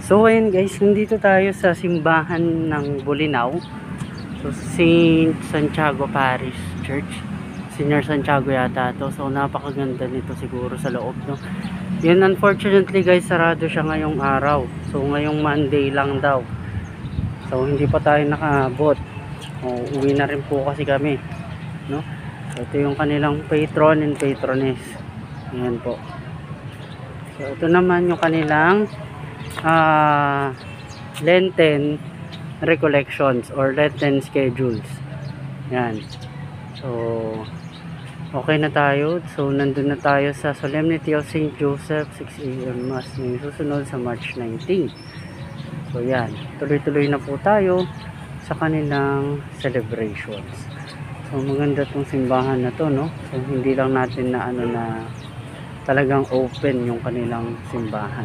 So ayun guys, nandito tayo sa simbahan ng Bolinao. So Saint Santiago Parish Church. Senior Santiago yata to. So napakaganda nito siguro sa loob, no. Yun, unfortunately guys, sarado siya ngayong araw. So ngayong Monday lang daw. So hindi pa tayo nakaabot. Uwi na rin po kasi kami, no. So ito yung kanilang patron and patroness. Ayan po. So ito naman yung kanilang Lenten recollections or Lenten schedules. Yan. So okay na tayo. So nandun na tayo sa Solemnity of St. Joseph, 6 AM Mass yung susunod sa March 19. So yan, tuloy-tuloy na po tayo sa kanilang celebrations. So maganda tong simbahan na to, no. So hindi lang natin na talagang open yung kanilang simbahan.